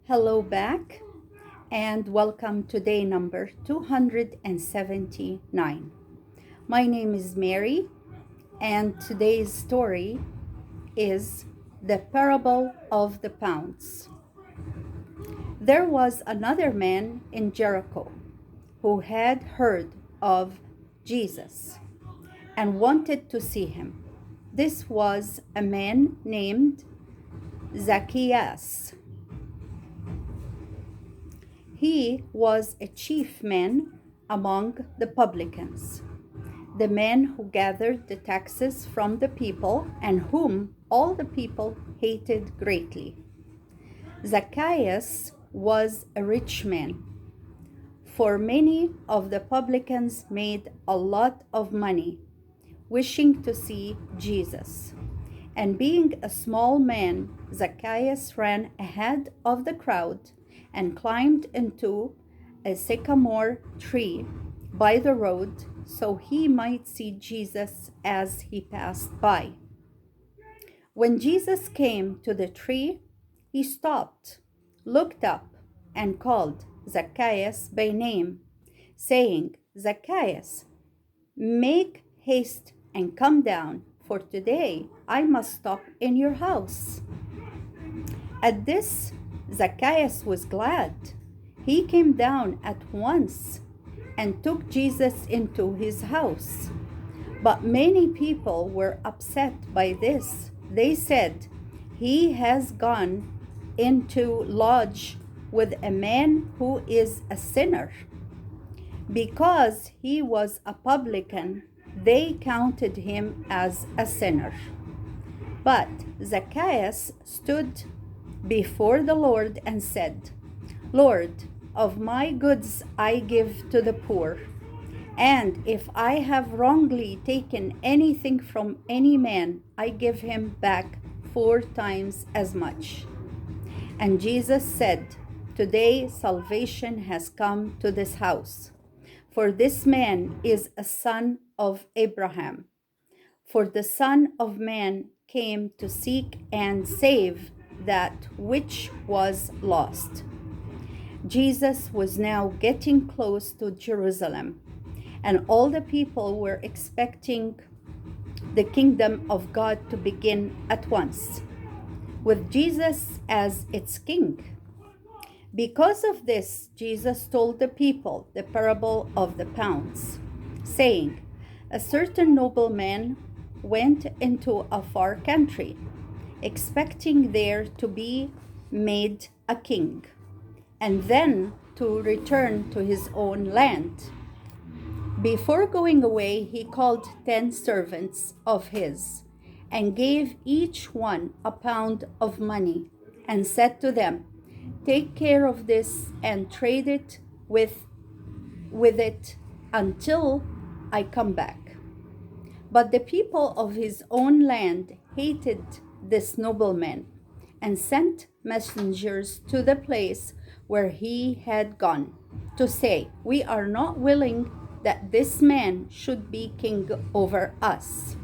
Hello back and welcome to day number 279. My name is Mary and today's story is the parable of the pounds. There was another man in Jericho who had heard of Jesus and wanted to see him. This was a man named Zacchaeus. He was a chief man among the publicans, the men who gathered the taxes from the people and whom all the people hated greatly. Zacchaeus was a rich man, for many of the publicans made a lot of money wishing to see Jesus. And being a small man, Zacchaeus ran ahead of the crowd and climbed into a sycamore tree by the road so he might see Jesus as he passed by. When Jesus came to the tree, he stopped, looked up, and called Zacchaeus by name, saying, "Zacchaeus, make haste and come down, for today I must stop in your house." At this, Zacchaeus was glad. He came down at once and took Jesus into his house. But many people were upset by this. They said, "He has gone in to lodge with a man who is a sinner." Because he was a publican, they counted him as a sinner. But Zacchaeus stood before the Lord and said, "Lord, of my goods I give to the poor, and if I have wrongly taken anything from any man, I give him back 4 times as much." And Jesus said, "Today salvation has come to this house, for this man is a son of Abraham. For the Son of Man came to seek and save that which was lost." Jesus was now getting close to Jerusalem, and all the people were expecting the kingdom of God to begin at once, with Jesus as its king. Because of this, Jesus told the people the parable of the pounds, saying, "A certain nobleman went into a far country, expecting there to be made a king, and then to return to his own land. Before going away, he called 10 servants of his and gave each one a pound of money and said to them, 'Take care of this and trade it with it until I come back.' But the people of his own land hated this nobleman and sent messengers to the place where he had gone to say, 'We are not willing that this man should be king over us.'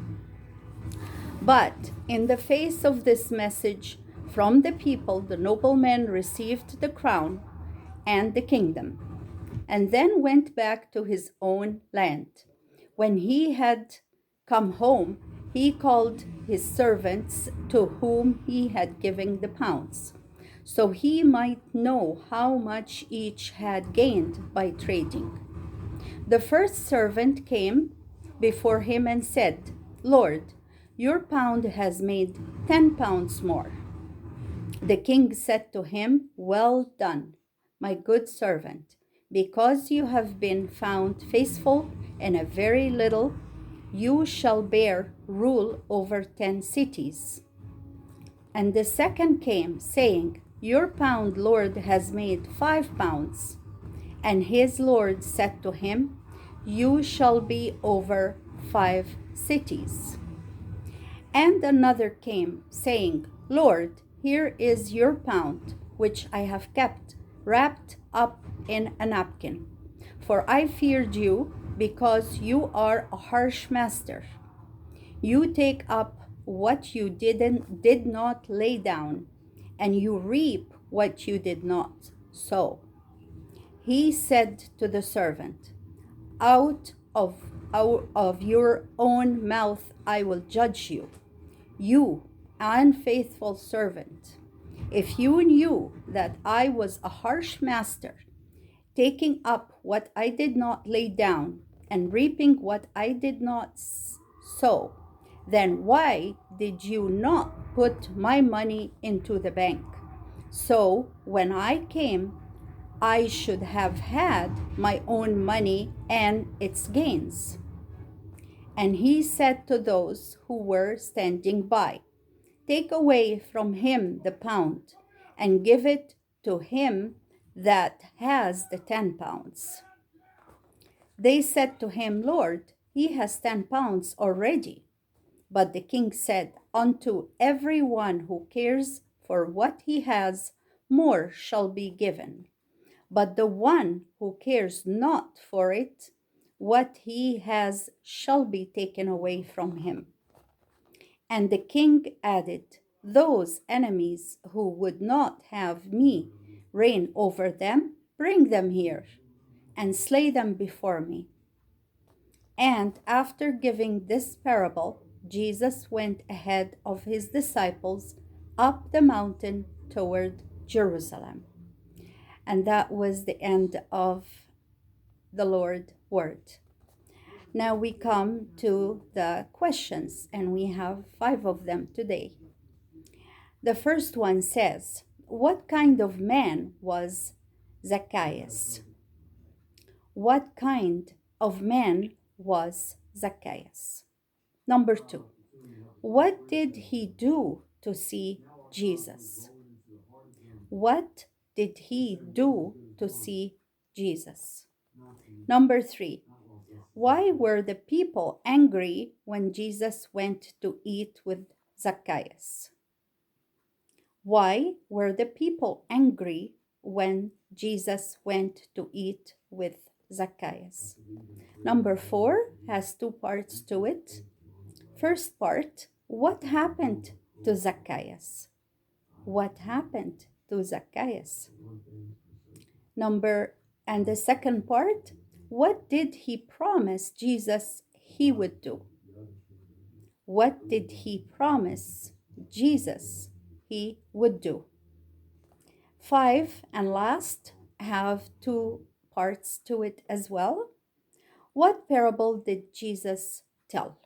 But in the face of this message from the people, the nobleman received the crown and the kingdom, and then went back to his own land. When he had come home, he called his servants to whom he had given the pounds, so he might know how much each had gained by trading. The first servant came before him and said, 'Lord, your pound has made 10 pounds more.' The king said to him, 'Well done, my good servant. Because you have been found faithful in a very little, you shall bear rule over 10 cities.' And the second came, saying, 'Your pound, Lord, has made 5 pounds.' And his Lord said to him, 'You shall be over 5 cities.' And another came, saying, 'Lord, here is your pound, which I have kept wrapped up in a napkin. For I feared you, because you are a harsh master. You take up what you did not lay down, and you reap what you did not sow. He said to the servant, out of your own mouth I will judge you, you unfaithful servant. If you knew that I was a harsh master, taking up what I did not lay down and reaping what I did not sow, then why did you not put my money into the bank? So when I came, I should have had my own money and its gains. And he said to those who were standing by, take away from him the pound and give it to him that has the 10 pounds. They said to him, Lord, he has 10 pounds already. But the king said, unto every one who cares for what he has, more shall be given. But the one who cares not for it, what he has shall be taken away from him. And the king added, those enemies who would not have me reign over them, bring them here and slay them before me. And after giving this parable, Jesus went ahead of his disciples up the mountain toward Jerusalem. And that was the end of the Lord's word. Now we come to the questions, and we have 5 of them today. The first one says, what kind of man was Zacchaeus? What kind of man was Zacchaeus? Number 2, what did he do to see Jesus? What did he do to see Jesus? Number 3, why were the people angry when Jesus went to eat with Zacchaeus? Why were the people angry when Jesus went to eat with Zacchaeus? Number 4 has 2 parts to it. First part, what happened to Zacchaeus? What happened to Zacchaeus? And the second part, what did he promise Jesus he would do? What did he promise Jesus he would do? 5 and last have 2 parts to it as well. What parable did Jesus tell?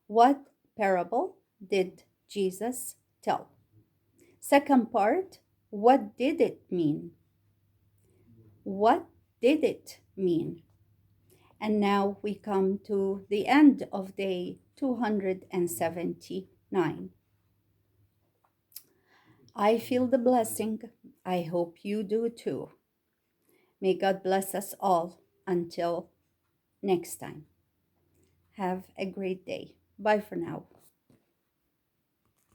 What parable did Jesus tell? Second part, what did it mean? What did it mean? And now we come to the end of day 279. I feel the blessing. I hope you do too. May God bless us all until next time. Have a great day. Bye for now.